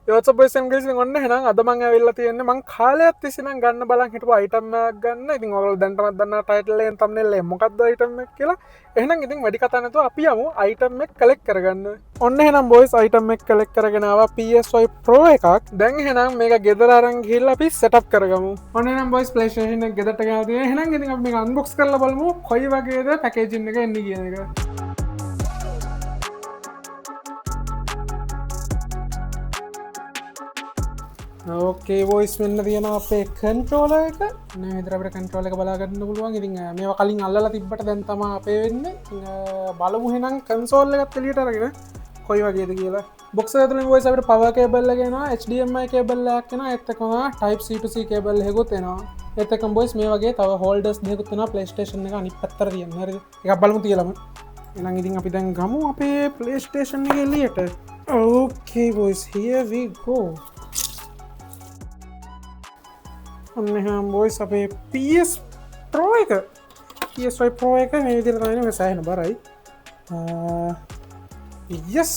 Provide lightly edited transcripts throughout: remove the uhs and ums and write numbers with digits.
යෝස පයිසන්ගසි ඔන්න හෙනම් අද මං ඇවිල්ල තියෙන්නේ මං කාලයක් තිසිනම් ගන්න බලන් හිටපු අයිටම් ගන්න ඉතින් ඔයගොල්ලෝ දැන්ටමත් දන්නා ටයිටල් එකෙන් thumbnail එක මොකක්ද අයිටම් එක කියලා එහෙනම් ඉතින් වැඩි කතා නැතුව අපි යමු අයිටම් එක කලෙක්ට් කරගන්න ඔන්න එහෙනම් බොයිස් අයිටම් එක කලෙක්ට් කරගෙන ආවා PS5 Pro එකක් දැන් එහෙනම් මේක ගෙදර අරන් ගිහිල්ලා අපි සෙටප් කරගමු ඔන්න එහෙනම් බොයිස් PlayStation එක ගෙදරට ගෙනල්ලා තියෙනවා එහෙනම් ඉතින් අපි මේක අන්බොක්ස් කරලා බලමු කොයි වගේද පැකේජින් එක එන්නේ කියන එක ඕකේ වොයිස් වෙන්න තියෙන අපේ කන්ට්‍රෝල එක විතරට කන්ට්‍රෝල එක බලාගන්න පුළුවන් ඉතින් මේ කලින් අල්ලලා තිබ්බට දැන් තම අපේ වෙන්න බලමු හෙනම් කන්සෝල් එකත් එලියට අරගෙන කොයි වගේද කියලා බොක්ස් ඇතුලෙන් වොයිස් අපිට පවර් කේබල් එක එනවා HDMI කේබල් එකක් එනවා ඒත් එක්කම type C to C cable එකකුත් එනවා ඒත් එක්කම වොයිස් මේ වගේ තව හෝල්ඩර්ස් දෙකකුත් එනවා PlayStation එක අනිත් පැත්තට තියෙන හරිද එකක් බලමු තියලාම එහෙනම් ඉතින් අපි දැන් ගමු අපේ PlayStation එක එලියට ඕකේ වොයිස් here we go ඔන්න බොයිස් අපේ PS Pro එක PS5 Pro එක මේ විදිහට තමයි මේ සෑහෙන බරයි yes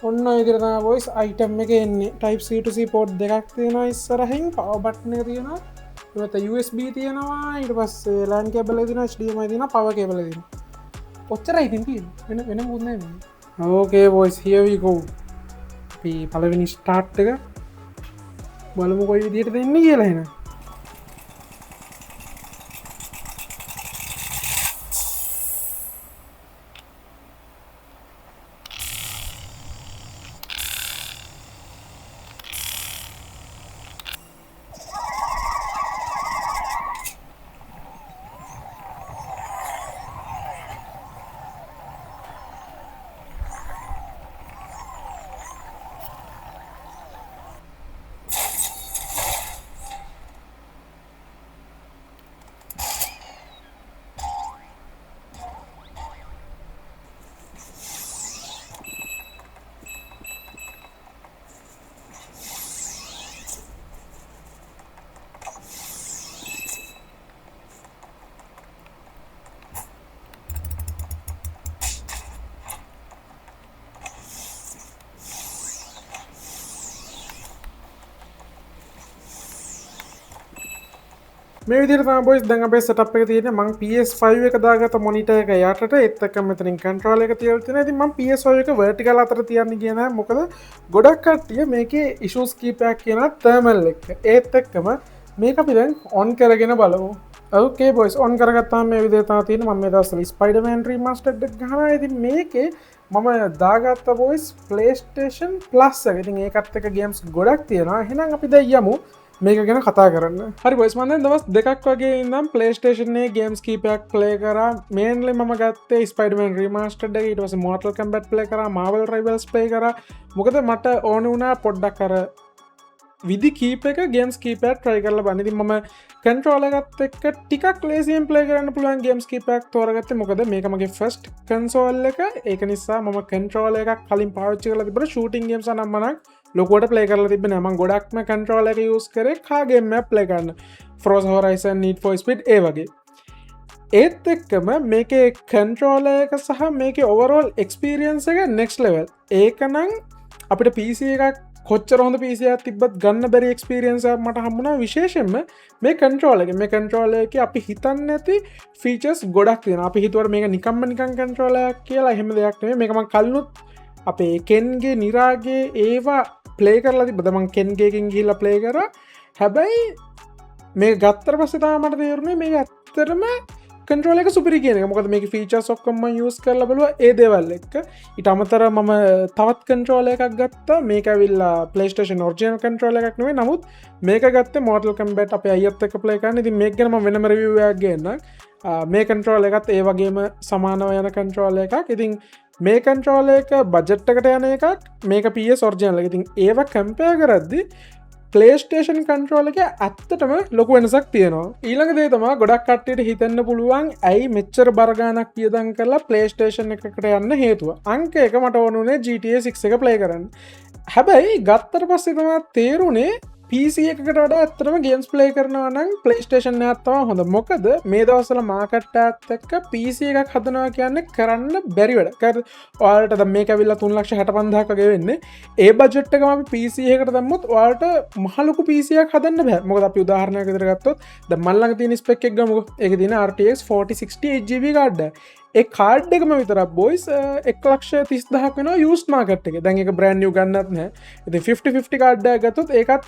ඔන්න ඔය විදිහට තමයි බොයිස් අයිටම් එක එන්නේ type C to C port දෙකක් තියෙනවා ඉස්සරහින් power button එක තියෙනවා ඊට USB තියෙනවා ඊට පස්සේ LAN cable එක තියෙනවා HDMI තියෙනවා power cable එක තියෙනවා ඔච්චරයි ඉතින් තියෙන්නේ වෙන මොකුත් නැහැ okay boys here we go අපි පළවෙනි start එක බලමු කොයි විදිහට දෙන්නේ කියලා එහෙනම් මේ විදිහට තමයි බොයිස් දැන් අපේ සෙටප් එක තියෙන්නේ මම PS5 එක දාගත්ත මොනිටර් එක යටට ඒත් එක්කම මෙතනින් කන්ට්‍රෝල් එක තියලා තියෙනවා. ඉතින් මම PS5 එක vertical අතර තියන්නේ කියන මොකද ගොඩක් කට්ටිය මේකේ issues කීපයක් කියන thermal එක. ඒත් එක්කම මේක අපි දැන් on කරගෙන බලමු. okay boys on කරගත්තාම මේ විදිහට තමයි තියෙන්නේ. මම මේ දවස්වල Spider-Man remastered එක ගහනවා. ඉතින් මේකේ මම දාගත්ත boys PlayStation Plus එක. ඉතින් ඒකත් එක්ක games ගොඩක් තියෙනවා. එහෙනම් අපි දැන් යමු මේක ගැන කතා කරන්න හරි බොයිස් මම දැන් දවස් දෙකක් වගේ ඉඳන් PlayStation එකේ ගේම්ස් කීපයක් ප්ලේ කරා මේන්ලි මම ගත්තේ Spider-Man remastered එක ඊට පස්සේ Mortal Kombat ප්ලේ කරා Marvel Rivals ප්ලේ කරා මොකද මට ඕන වුණා පොඩ්ඩක් අර විදි කීපයක ගේම්ස් කීපයක් try කරලා බලන්න. ඉතින් මම controller එකත් එක්ක ටිකක් ලේසියෙන් ප්ලේ කරන්න පුළුවන් ගේම්ස් කීපයක් තෝරගත්තේ මොකද මේක මගේ first console එක ඒක නිසා මම controller එකක් කලින් පාවිච්චි කරලා තිබුණා shooting games අනම්මනක් ලොකුවට ප්ලේ කරලා තිබෙන්නේ මම ගොඩක්ම controller එක use කරේ කා game එකක් ප්ලේ කරන්න Forza Horizon Need for Speed ඒ වගේ ඒත් එක්කම මේකේ controller එක සහ මේකේ overall experience එක next level ඒකනම් අපිට PC එකක් කොච්චර හොඳ PC එකක් තිබ්බත් ගන්න බැරි experience එකක් මට හම්බුණා විශේෂයෙන්ම මේ controller එක මේ controller එකේ අපි හිතන්නේ නැති features ගොඩක් තියෙනවා අපි හිතුවට මේක නිකන් controller එකක් කියලා එහෙම දෙයක් නෙමෙයි මේක මම කලිනුත් අපේ කෙන්ගේ නිරාගේ ඒවා ප්ලේ කරලා තිබ්බද මං කෙන්ගේකින් ගිහිල්ලා ප්ලේ කරා හැබැයි මේ ගත්තට පස්සේ තමයි මට තේරුනේ මේක ඇත්තටම controller එක සුපිරි කියන එක. මොකද මේකේ features ඔක්කොම මම use කරලා බලුවා ඒ දේවල් එක්ක. ඊට අමතරව මම තවත් controller එකක් ගත්තා. මේක ඇවිල්ලා PlayStation original controller එකක් නෙවෙයි. නමුත් මේක ගත්තේ Mortal Kombat අපේ අයියත් එක්ක play කරන්න. ඉතින් මේක ගැන මම වෙනම review එකක් ගේන්නම්. මේ controller එකත් ඒ වගේම සමානව යන controller එකක්. ඉතින් මේ controller එක budget එකට යන එකක්. මේක PS original එක. ඉතින් ඒව compare කරද්දී PlayStation controller එක ඇත්තටම ලොකු වෙනසක් තියෙනවා. ඊළඟ දේ තමයි ගොඩක් කට්ටියට හිතෙන්න පුළුවන් ඇයි මෙච්චර බර ගාණක් වියදම් කරලා PlayStation එකකට යන්න හේතුව. අංක එක මට ඕන උනේ GTA 6 එක play කරන්න. හැබැයි ගත්තට පස්සේ තමයි තේරුනේ PC එකකට වඩා ඇත්තටම ගේම්ස් ප්ලේ කරනවා නම් PlayStation එකක් තමයි හොඳ. මොකද මේ දවස්වල මාකට් එකත් එක්ක PC එකක් හදනවා කියන්නේ කරන්න බැරි වැඩ. ඔයාලට දැන් මේක ඇවිල්ලා 3,65,000ක් වගේ වෙන්නේ. ඒ බජට් එකම අපි PC එකකට දැම්මොත් ඔයාලට මහ ලොකු PC එකක් හදන්න බෑ. මොකද අපි උදාහරණයක් විදිහට ගත්තොත් දැන් මල් ළඟ තියෙන ස්පෙක් එක ගමුකෝ. ඒකේ තියෙන RTX 4060 8GB කාඩ් එක. ඒ කාඩ් එකම විතරක් බොයිස් 1,30,000ක් වෙනවා යූස්ඩ් මාකට් එකේ. දැන් ඒක බ්‍රෑන්ඩ් නිව් ගන්නත් නැහැ. ඉතින් 50/50 කාඩ් එකක් ගත්තොත් ඒකත්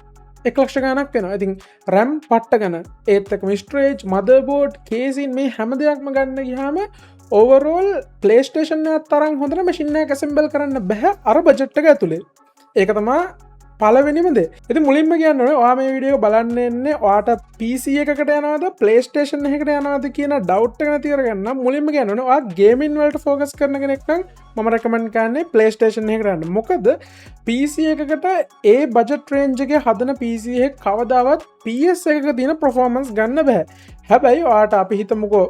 1,00,000 ගණක් වෙනවා. ඉතින් RAM පට්ට ගන්න ඒත් එක්කම ස්ටෝරේජ් මදර්බෝඩ් කේසින් මේ හැම දෙයක්ම ගන්න ගියාම ඕවරෝල් PlayStation එකත් තරම් හොඳට මැෂින් එකක් ඇසෙම්බල් කරන්න බෑ අර බජට් එක ඇතුලේ. ඒක තමයි පළවෙනිම දේ. ඉතින් මුලින්ම කියන්න ඕනේ ඔයා මේ වීඩියෝ බලන්න එන්නේ ඔයාට PC එකකට යනවද PlayStation එකකට යනවද කියන ඩවුට් එක නැති කරගන්න මුලින්ම කියන්න ඕනේ ඔයා ගේමින් වලට ફોකස් කරන කෙනෙක් නම් මම රෙකමන්ඩ් කරන්නේ PlayStation එකකට යන්න. මොකද PC එකකට ඒ බජට් රේන්ජ් එකේ හදන PC එක කවදාවත් PS එකක තියෙන performance ගන්න බෑ. හැබැයි ඔයාට අපි හිතමුකෝ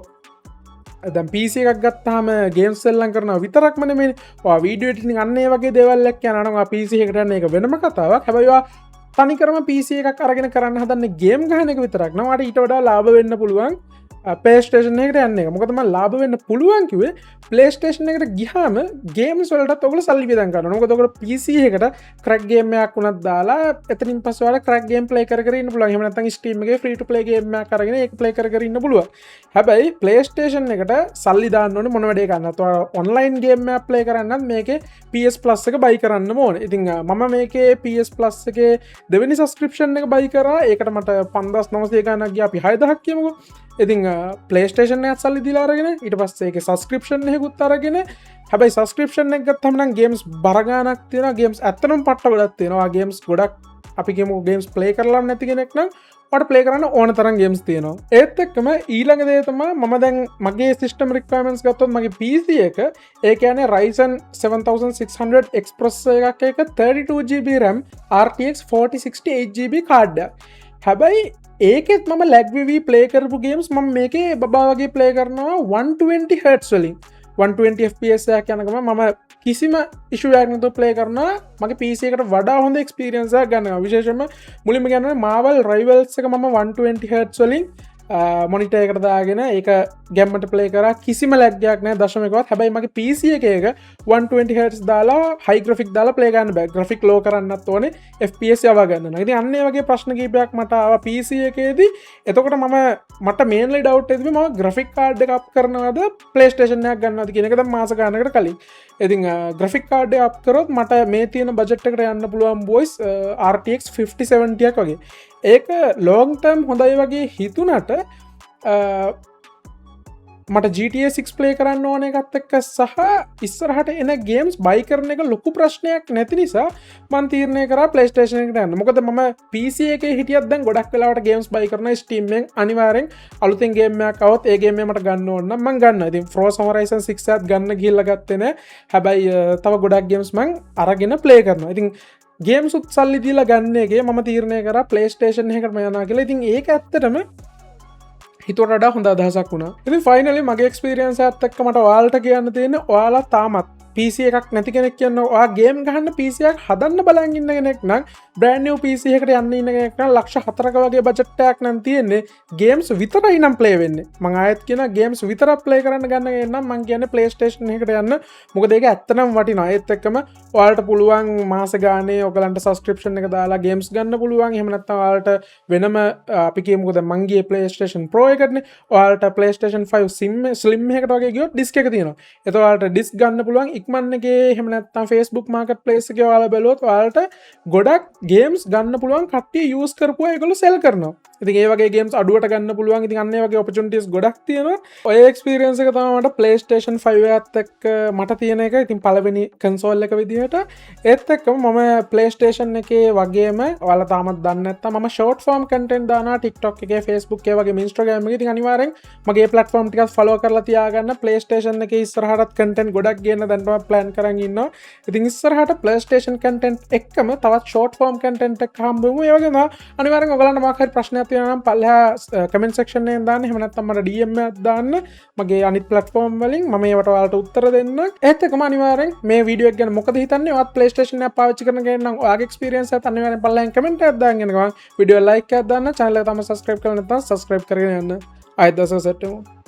දැන් PC එකක් ගත්තාම ගේම්ස් සෙල්ලම් කරනවා විතරක්ම නෙමෙයි. ඔයා වීඩියෝ එඩිටින් අන්න ඒ වගේ දේවල් එක්ක යනවා නම් ඔයා PC එකට යන එක වෙනම කතාවක්. හැබැයි ඔයා තනිකරම PC එකක් අරගෙන කරන්න හදන්නේ ගේම් ගහන එක විතරක් නම් ඔයාට ඊට වඩා ලාභ වෙන්න පුළුවන් PlayStation එකට යන්න එක. මොකද මම ලාභ වෙන්න පුළුවන් කිව්වේ PlayStation එකට ගියාම ගේම්ස් වලටත් ඔයගොල්ලෝ සල්ලි වියදම් කරනවා. මොකද ඔයගොල්ලෝ PC එකට ක්‍රැක් ගේම් එකක් උනත් දාලා එතනින් පස්සේ ඔයාලා ක්‍රැක් ගේම් ප්ලේ කර කර ඉන්න පුළුවන්. එහෙම නැත්නම් Steam එකේ free to play ගේම් එකක් අරගෙන ඒක ප්ලේ කර කර ඉන්න පුළුවන්. හැබැයි PlayStation එකට සල්ලි දාන්න ඕනේ මොන වැඩේ කරන්නත්. ඔයාලා online ගේම් එකක් ප්ලේ කරන්නත් මේකේ PS Plus එක buy කරන්න ඕනේ. ඉතින් මම මේකේ PS Plus එකේ දෙවෙනි subscription එක buy කරා. ඒකට මට 5,900 ගණනක් ගියා. අපි 6,000ක් කියමුකෝ. ඉතින් PlayStation එකත් සල්ලි දීලා අරගෙන ඊට පස්සේ ඒකේ subscription එකකුත් අරගෙන හැබැයි subscription එක ගත්තම නම් games බර ගාණක් තියෙනවා. games ඇත්තටම පට්ට ගොඩක් තියෙනවා. games ගොඩක් අපි කියමු games play කරලාම නැති කෙනෙක් නම් ඔයාලට play කරන්න ඕන තරම් games තියෙනවා. ඒත් එක්කම ඊළඟ දේ තමයි මම දැන් මගේ system requirements ගත්තොත් මගේ PC එක ඒ කියන්නේ Ryzen 7600X processor එකක් එක 32GB RAM RTX 4060 8GB card එක. හැබැයි ඒකෙත් මම ලැග්විවී ප්ලේ කරපු ගේම්ස් මම මේකේ බබා වගේ ප්ලේ කරනවා 120Hz වලින් 120 FPS එකක් යනකම මම කිසිම ඉෂුවක් නැතුව ප්ලේ කරනවා. මගේ PC එකට වඩා හොඳ එක්ස්පීරියන්ස් එකක් ගන්නවා. විශේෂයෙන්ම මුලින්ම කියනවා Marvel Rivals එක මම 120Hz වලින් මොනිටර් එකට දාගෙන ඒක ගැම්මට ප්ලේ කරා කිසිම ලැග් එකක් නැහැ දශමයකවත්. හැබැයි මගේ PC එකේ 120Hz දාලා high graphic දාලා ප්ලේ කරන්න බෑ. graphic low කරන්නත් ඕනේ FPS යවා ගන්න. ඉතින් අන්න ඒ වගේ ප්‍රශ්න කීපයක් මට ආවා PC එකේදී. එතකොට මට mainly doubt එකේ මම graphic card එක up කරනවද PlayStation එකක් ගන්නවද කියන එක දැන් මාස ගානකට කලින්. ඉතින් graphic card එක up කරොත් මට මේ තියෙන budget එකට යන්න පුළුවන් boys RTX 5070ක් වගේ. ඒක long term හොඳයි වගේ හිතුනට මට GTA 6 ප්ලේ කරන්න ඕන එකත් එක්ක සහ ඉස්සරහට එන ගේම්ස් බයි කරන එක ලොකු ප්‍රශ්නයක් නැති නිසා මම තීරණය කරා PlayStation එකට යන්න. මොකද මම PC එකේ හිටියත් දැන් ගොඩක් වෙලාවට ගේම්ස් බයි කරනවා Steam එකෙන් අනිවාර්යෙන් අලුතෙන් ගේම් එකක් આવොත් ඒ ගේම් එක මට ගන්න ඕන නම් මම ගන්නවා. ඉතින් Forza Horizon 6 එකත් ගන්න ගිහිල්ලා ගත්තේ නෑ. හැබැයි තව ගොඩක් ගේම්ස් මම අරගෙන ප්ලේ කරනවා. ඉතින් ගේම්ස් උත් සල්ලි දීලා ගන්න එකේ මම තීරණය කරා PlayStation එකකට යනවා කියලා. ඉතින් ඒක ඇත්තටම හිතුවට වඩා හොඳ අදහසක් වුණා. ඉතින් ෆයිනලි මගේ එක්ස්පීරියන්ස් එකත් එක්ක මට ඔයාලට කියන්න තියෙන්නේ ඔයාලා තාමත් PC එකක් නැති කෙනෙක් කියනවා ඔයා ගේම් ගහන්න PC එකක් හදන්න බලන් ඉන්න කෙනෙක් නම් brand new PC එකකට යන්න ඉන්න කෙනෙක් නම් ලක්ෂ 4ක වගේ බජට් එකක් නම් තියෙන්නේ ගේම්ස් විතරයි නම් ප්ලේ වෙන්නේ. මම ආයෙත් කියනවා ගේම්ස් විතරක් ප්ලේ කරන්න ගන්න කෙනෙක් නම් මම කියන්නේ PlayStation එකකට යන්න. මොකද ඒක ඇත්තටම වටිනවා. ඒත් එක්කම ඔයාලට පුළුවන් මාස ගානේ ඔයගලන්ට subscription එක දාලා ගේම්ස් ගන්න පුළුවන්. එහෙම නැත්නම් ඔයාලට වෙනම අපි කියමුකෝ දැන් මං ගියේ PlayStation Pro එකටනේ. ඔයාලට PlayStation 5 slim එකකට වගේ ගියොත් disk එක තියෙනවා. ඒතකොට ඔයාලට disk ගන්න පුළුවන්. ඉක්මන් එකේ එහෙම නැත්නම් Facebook marketplace එකේ ඔයාලා බැලුවොත් ඔයාලට ගොඩක් ගේම්ස් ගන්න පුළුවන්. කට්ටිය යූස් කරපුවා ඒගොල්ලෝ සෙල් කරනවා. ඉතින් ඒ වගේ ගේම්ස් අඩුවට ගන්න පුළුවන්. ඉතින් අන්න ඒ වගේ opportunities ගොඩක් තියෙනවා. ඔය experience එක තමයි මට PlayStation 5 එකත් එක්ක මට තියෙන එක. ඉතින් පළවෙනි console එක විදිහට ඒත් එක්කම මම PlayStation එකේ වගේම ඔයාලා තාමත් දන්නේ නැත්නම් මම short form content දානවා TikTok එකේ Facebook එකේ වගේම Instagram එකේ. ඉතින් අනිවාර්යෙන් මගේ platform ටිකක් follow කරලා තියාගන්න. PlayStation එකේ ඉස්සරහටත් content ගොඩක් ගේන්න දැන් තමයි plan කරන් ඉන්නවා. ඉතින් ඉස්සරහට PlayStation content එක්කම තවත් short form content එකක් හම්බෙමු. ඒ වගේම අනිවාර්යෙන් ඔයගලන්ට මොකක් හරි ප්‍රශ්නයක් තියෙනවා නම් පල්ලෙහා කමෙන්ට් සෙක්ෂන් එකෙන් දාන්න. එහෙම නැත්නම් මට DM එකක් දාන්න මගේ අනිත් platform වලින් මම ඒවට ඔයාලට උත්තර දෙන්න. ඒත් එකම අනිවාර්යෙන් මේ වීඩියෝ එක ගැන මොකද හිතන්නේ? ඔයත් PlayStation එක පාවිච්චි කරන කෙනෙක් නම් ඔයාගේ experience එකත් අනිවාර්යෙන් පල්ලෙහාන් කමෙන්ට් එකක් දාන්න. ගමන් වීඩියෝ like එකක් දාන්න. channel එක තම subscribe කරලා නැත්නම් subscribe කරගෙන යන්න. ආයෙත් දවසක සෙට් වෙමු.